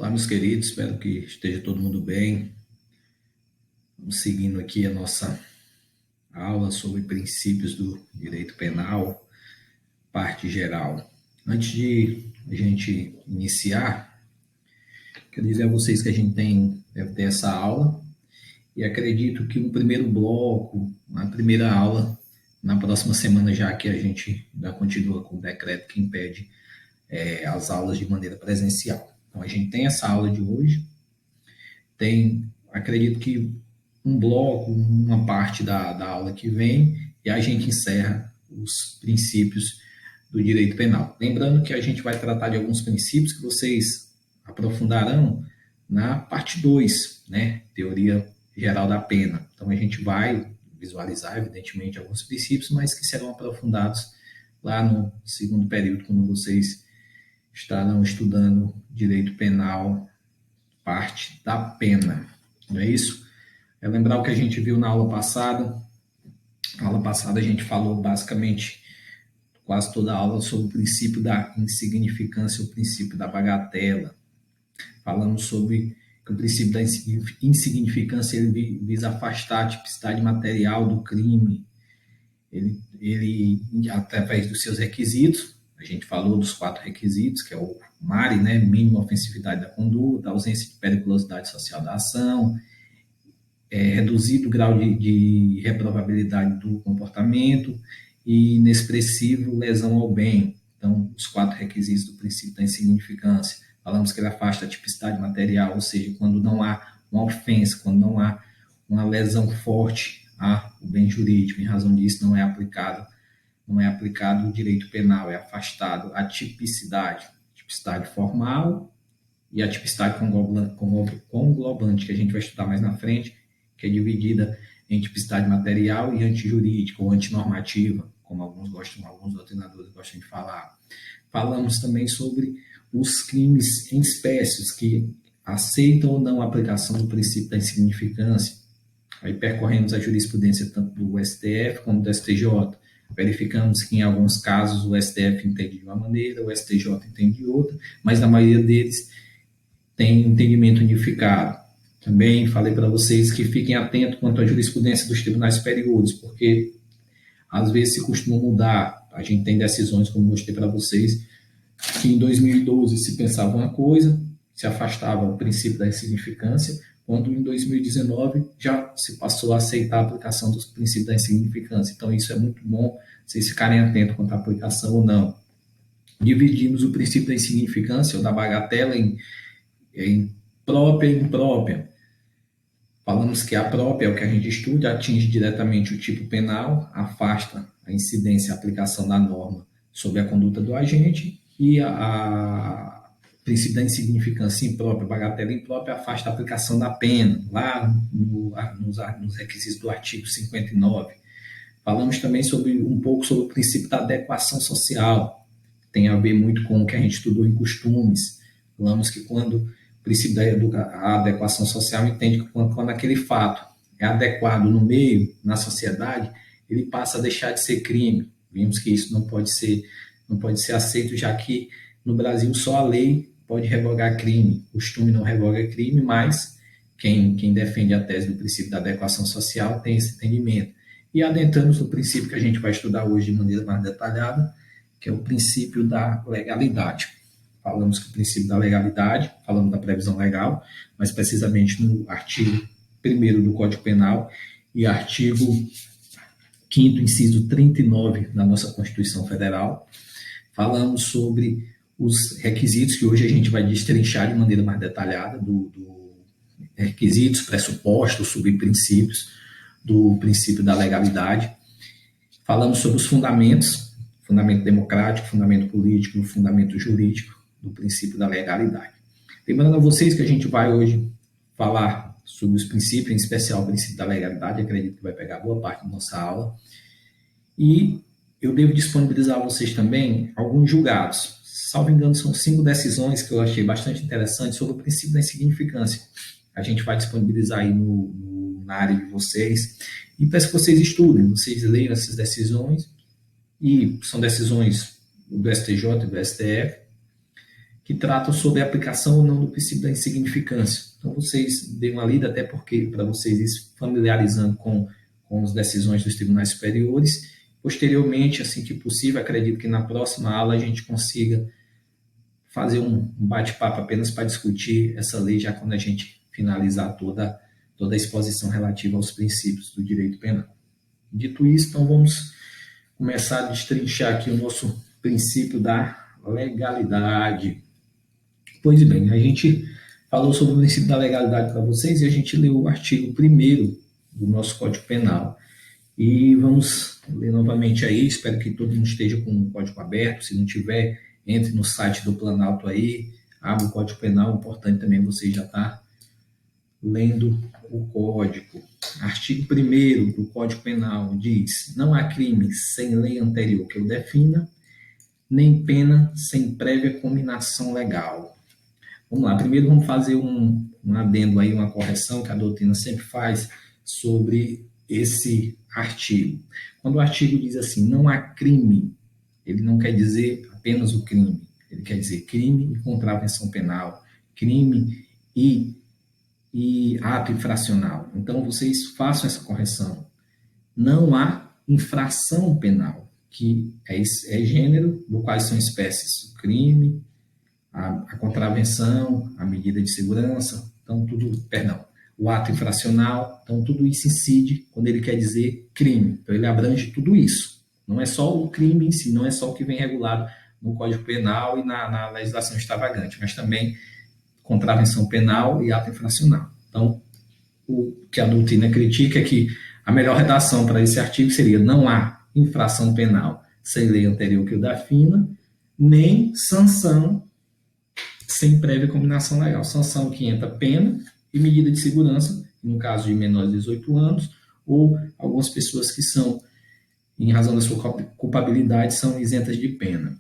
Olá, meus queridos, espero que esteja todo mundo bem. Vamos seguindo aqui a nossa aula sobre princípios do direito penal, parte geral. Antes de a gente iniciar, quero dizer a vocês que a gente deve ter essa aula e acredito que no primeiro bloco, na primeira aula, na próxima semana, já que a gente ainda continua com o decreto que impede as aulas de maneira presencial. Então, a gente tem essa aula de hoje, acredito que um bloco, uma parte da aula que vem, e a gente encerra os princípios do direito penal. Lembrando que a gente vai tratar de alguns princípios que vocês aprofundarão na parte 2, né? Teoria geral da pena. Então, a gente vai visualizar, evidentemente, alguns princípios, mas que serão aprofundados lá no segundo período, quando vocês estarão estudando direito penal, parte da pena. Não é isso? É lembrar o que a gente viu na aula passada. Na aula passada a gente falou basicamente quase toda a aula sobre o princípio da insignificância, o princípio da bagatela. Falamos sobre que o princípio da insignificância ele visa afastar a tipicidade material do crime. Ele através dos seus requisitos, a gente falou dos 4 requisitos, que é o MARE, né, mínima ofensividade da conduta, ausência de periculosidade social da ação, reduzido grau de reprovabilidade do comportamento e inexpressivo lesão ao bem. Então, os 4 requisitos do princípio da insignificância. Falamos que ele afasta a tipicidade material, ou seja, quando não há uma ofensa, quando não há uma lesão forte ao bem jurídico, em razão disso não é aplicado o direito penal, é afastado a tipicidade formal e a tipicidade conglobante, que a gente vai estudar mais na frente, que é dividida em tipicidade material e antijurídica ou antinormativa, como alguns doutrinadores gostam de falar. Falamos também sobre os crimes em espécies, que aceitam ou não a aplicação do princípio da insignificância. Aí percorremos a jurisprudência tanto do STF como do STJ. Verificamos que em alguns casos o STF entende de uma maneira, o STJ entende de outra, mas na maioria deles tem entendimento unificado. Também falei para vocês que fiquem atentos quanto à jurisprudência dos tribunais superiores, porque às vezes se costuma mudar. A gente tem decisões, como mostrei para vocês, que em 2012 se pensava uma coisa, se afastava o princípio da insignificância, quando em 2019 já se passou a aceitar a aplicação dos princípios da insignificância. Então, isso é muito bom, vocês ficarem atentos quanto à aplicação ou não. Dividimos o princípio da insignificância ou da bagatela em própria e imprópria. Falamos que a própria é o que a gente estuda, atinge diretamente o tipo penal, afasta a incidência e a aplicação da norma sobre a conduta do agente, e a princípio da insignificância imprópria, bagatela imprópria, afasta a aplicação da pena, lá nos requisitos do artigo 59. Falamos também um pouco sobre o princípio da adequação social, tem a ver muito com o que a gente estudou em costumes. Falamos que quando o princípio da adequação social entende que quando aquele fato é adequado no meio, na sociedade, ele passa a deixar de ser crime. Vimos que isso não pode ser aceito, já que no Brasil só a lei pode revogar crime. O costume não revoga crime, mas quem defende a tese do princípio da adequação social tem esse entendimento. E adentramos no princípio que a gente vai estudar hoje de maneira mais detalhada, que é o princípio da legalidade. Falamos que o princípio da legalidade, falamos da previsão legal, mas precisamente no artigo 1º do Código Penal e artigo 5º, inciso 39 da nossa Constituição Federal, falamos sobre os requisitos, que hoje a gente vai destrinchar de maneira mais detalhada, do requisitos, pressupostos, subprincípios do princípio da legalidade. Falamos sobre os fundamentos, fundamento democrático, fundamento político, fundamento jurídico do princípio da legalidade. Lembrando a vocês que a gente vai hoje falar sobre os princípios, em especial o princípio da legalidade, acredito que vai pegar boa parte da nossa aula, e eu devo disponibilizar a vocês também alguns julgados. Salvo engano, são 5 decisões que eu achei bastante interessantes sobre o princípio da insignificância. A gente vai disponibilizar aí na área de vocês, e peço que vocês estudem, vocês leiam essas decisões, e são decisões do STJ e do STF, que tratam sobre a aplicação ou não do princípio da insignificância. Então, vocês deem uma lida, até porque, para vocês ir familiarizando com as decisões dos tribunais superiores. Posteriormente, assim que possível, acredito que na próxima aula a gente consiga fazer um bate-papo apenas para discutir essa lei, já quando a gente finalizar toda a exposição relativa aos princípios do direito penal. Dito isso, então vamos começar a destrinchar aqui o nosso princípio da legalidade. Pois bem, a gente falou sobre o princípio da legalidade para vocês e a gente leu o artigo 1º do nosso Código Penal. E vamos ler novamente aí, espero que todo mundo esteja com o código aberto, se não tiver, entre no site do Planalto aí, abre o Código Penal, importante também você já estar lendo o código. Artigo 1º do Código Penal diz: não há crime sem lei anterior que o defina, nem pena sem prévia cominação legal. Vamos lá, primeiro vamos fazer um adendo aí, uma correção que a doutrina sempre faz sobre esse artigo. Quando o artigo diz assim, não há crime, ele não quer dizer apenas o crime, ele quer dizer crime e contravenção penal, crime e ato infracional. Então, vocês façam essa correção. Não há infração penal, que é gênero, do quais são espécies o crime, a contravenção, a medida de segurança, então o ato infracional, então tudo isso incide quando ele quer dizer crime. Então ele abrange tudo isso. Não é só o crime em si, não é só o que vem regulado no Código Penal e na legislação extravagante, mas também contravenção penal e ato infracional. Então, o que a doutrina critica é que a melhor redação para esse artigo seria: não há infração penal sem lei anterior que o defina, nem sanção sem prévia combinação legal. Sanção que entra pena e medida de segurança, no caso de menores de 18 anos, ou algumas pessoas que são, em razão da sua culpabilidade, são isentas de pena.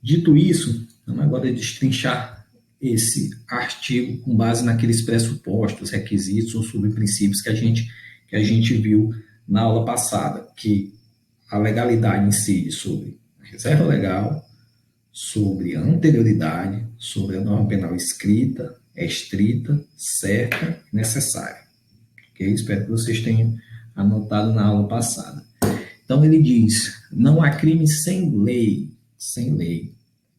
Dito isso, vamos agora destrinchar esse artigo com base naqueles pressupostos, requisitos ou subprincípios que a gente viu na aula passada, que a legalidade incide sobre a reserva legal, sobre a anterioridade, sobre a norma penal escrita, estrita, certa e necessária. Okay? Espero que vocês tenham anotado na aula passada. Então ele diz, não há crime sem lei. Sem lei.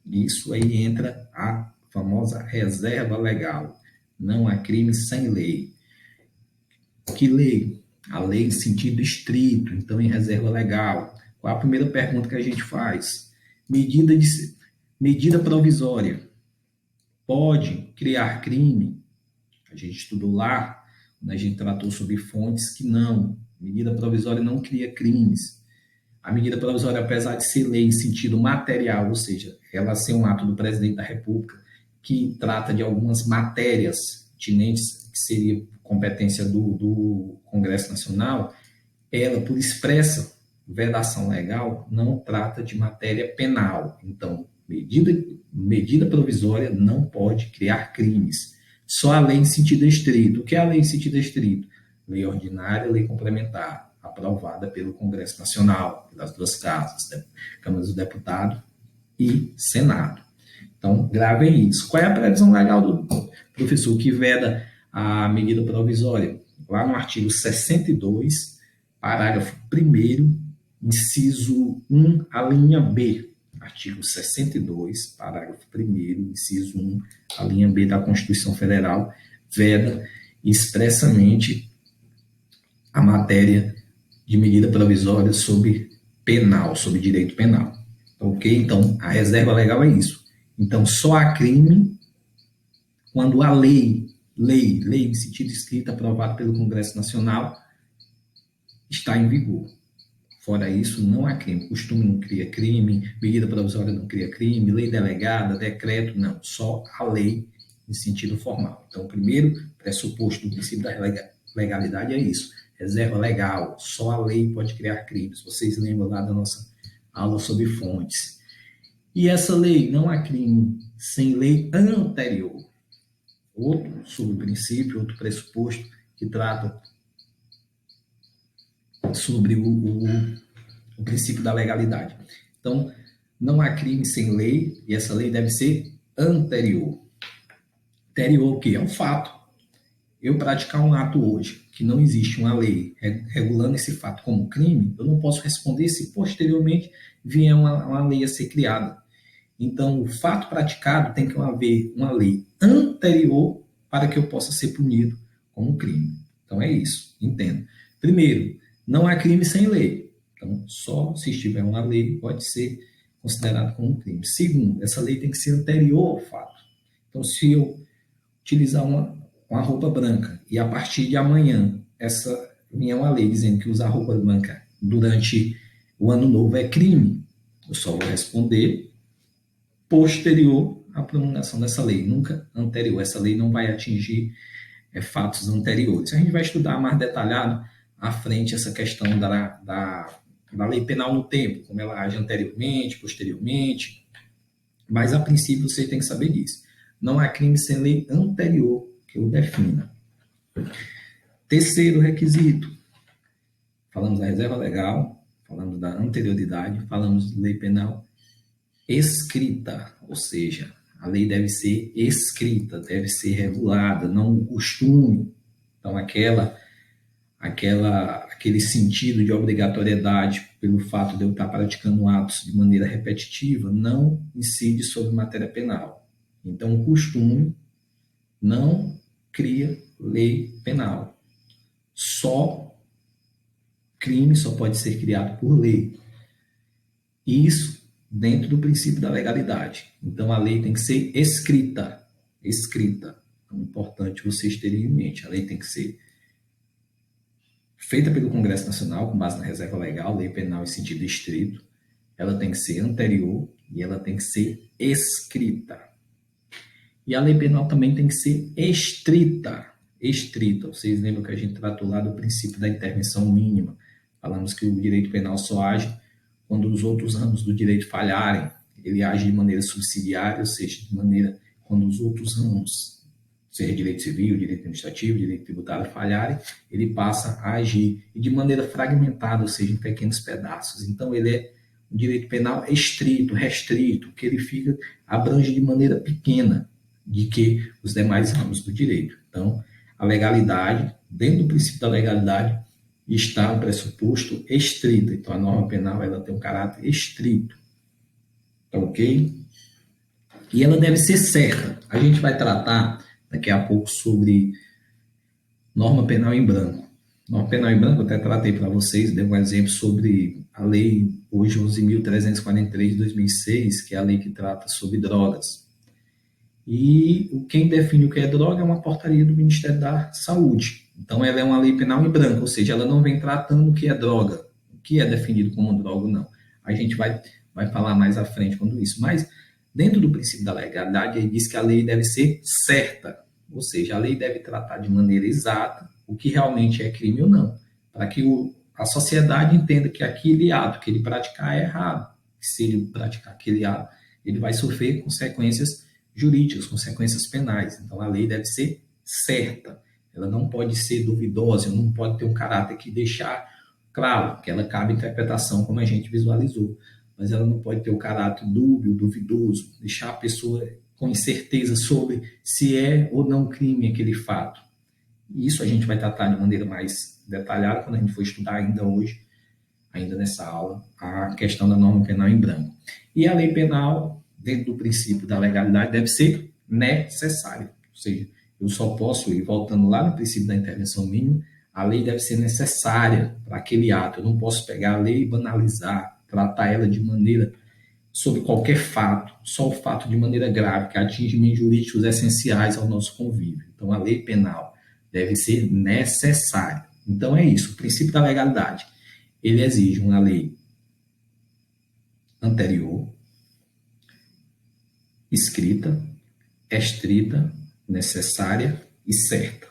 Isso aí entra a famosa reserva legal. Não há crime sem lei. Que lei? A lei em sentido estrito, então em reserva legal. Qual a primeira pergunta que a gente faz? Medida provisória. Pode criar crime? A gente estudou lá, quando a gente tratou sobre fontes, que não. Medida provisória não cria crimes. A medida provisória, apesar de ser lei em sentido material, ou seja, ela ser um ato do presidente da República, que trata de algumas matérias tinentes, que seria competência do Congresso Nacional, ela, por expressa vedação legal, não trata de matéria penal. Então, medida provisória não pode criar crimes. Só a lei em sentido estrito. O que é a lei em sentido estrito? Lei ordinária, lei complementar, aprovada pelo Congresso Nacional, pelas duas casas, Câmara dos Deputados e Senado. Então, gravem isso. Qual é a previsão legal do professor que veda a medida provisória? Lá no artigo 62, parágrafo 1º, inciso 1, a linha B. Artigo 62, parágrafo 1º, inciso 1, a linha B da Constituição Federal, veda expressamente a matéria de medida provisória sobre penal, sobre direito penal. Ok? Então, a reserva legal é isso. Então, só há crime quando a lei em sentido estrito aprovada pelo Congresso Nacional está em vigor. Fora isso, não há crime. Costume não cria crime, medida provisória não cria crime, lei delegada, decreto, não. Só a lei em sentido formal. Então, o primeiro pressuposto do princípio da legalidade é isso. Reserva legal, só a lei pode criar crimes. Vocês lembram lá da nossa aula sobre fontes. E essa lei, não há crime sem lei anterior. Outro subprincípio, outro pressuposto que trata sobre o princípio da legalidade. Então, Não há crime sem lei, e essa lei deve ser anterior. Anterior o quê? É um fato. Eu praticar um ato hoje, que não existe uma lei regulando esse fato como crime, eu não posso responder se posteriormente vier uma lei a ser criada. Então, o fato praticado tem que haver uma lei anterior para que eu possa ser punido como crime. Então, é isso, entenda. Primeiro, não há crime sem lei. Então, só se estiver uma lei pode ser considerado como crime. Segundo, essa lei tem que ser anterior ao fato. Então, se eu utilizar uma roupa branca e a partir de amanhã essa vinha uma lei dizendo que usar roupa branca durante o ano novo é crime, eu só vou responder posterior à promulgação dessa lei, nunca anterior. Essa lei não vai atingir fatos anteriores. A gente vai estudar mais detalhado à frente essa questão da lei penal no tempo, como ela age anteriormente, posteriormente, mas a princípio você tem que saber disso. Não há crime sem lei anterior que o defina. Terceiro requisito, falamos da reserva legal, falamos da anterioridade, falamos de lei penal escrita, ou seja, a lei deve ser escrita, deve ser regulada, não o costume. Então, aquele sentido de obrigatoriedade pelo fato de eu estar praticando atos de maneira repetitiva não incide sobre matéria penal. Então, o costume não cria lei penal. Só crime só pode ser criado por lei. Isso dentro do princípio da legalidade. Então, a lei tem que ser escrita. Escrita. É importante vocês terem em mente. A lei tem que ser feita pelo Congresso Nacional, com base na reserva legal, lei penal em sentido estrito. Ela tem que ser anterior e ela tem que ser escrita. E a lei penal também tem que ser estrita. Estrita. Vocês lembram que a gente tratou lá do princípio da intervenção mínima. Falamos que o direito penal só age quando os outros ramos do direito falharem. Ele age de maneira subsidiária, ou seja, de maneira quando os outros ramos, seja direito civil, direito administrativo, direito tributário, falharem, ele passa a agir e de maneira fragmentada, ou seja, em pequenos pedaços. Então, ele é um direito penal estrito, restrito, que ele abrange de maneira pequena de que os demais ramos do direito. Então, a legalidade, dentro do princípio da legalidade, está um pressuposto estrito. Então, a norma penal ela tem um caráter estrito. Tá ok? E ela deve ser certa. A gente vai tratar daqui a pouco sobre norma penal em branco. Norma penal em branco, eu até tratei para vocês, dei um exemplo sobre a lei hoje 11.343 de 2006, que é a lei que trata sobre drogas. E quem define o que é droga é uma portaria do Ministério da Saúde. Então, ela é uma lei penal em branco, ou seja, ela não vem tratando o que é droga, o que é definido como droga ou não. A gente vai falar mais à frente quando isso. Mas, dentro do princípio da legalidade, ele diz que a lei deve ser certa, ou seja, a lei deve tratar de maneira exata o que realmente é crime ou não, para que a sociedade entenda que aquele ato que ele praticar é errado. Se ele praticar aquele ato, ele vai sofrer consequências jurídicas, consequências penais. Então, a lei deve ser certa. Ela não pode ser duvidosa, não pode ter um caráter que deixar claro que ela cabe interpretação, como a gente visualizou, mas ela não pode ter o caráter dúbio, duvidoso, deixar a pessoa com incerteza sobre se é ou não crime aquele fato. E isso a gente vai tratar de maneira mais detalhada quando a gente for estudar ainda hoje, ainda nessa aula, a questão da norma penal em branco. E a lei penal, dentro do princípio da legalidade, deve ser necessária. Ou seja, eu só posso ir voltando lá no princípio da intervenção mínima, a lei deve ser necessária para aquele ato. Eu não posso pegar a lei e banalizar, tratar ela de maneira sobre qualquer fato, só o fato de maneira grave, que atinge meios jurídicos essenciais ao nosso convívio. Então, a lei penal deve ser necessária. Então, é isso. O princípio da legalidade, ele exige uma lei anterior, escrita, estrita, necessária e certa.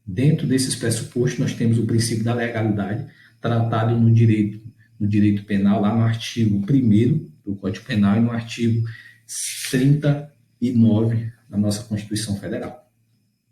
Dentro desses pressupostos, nós temos o princípio da legalidade tratado no direito penal, lá no artigo 1º do Código Penal e no artigo 39 da nossa Constituição Federal.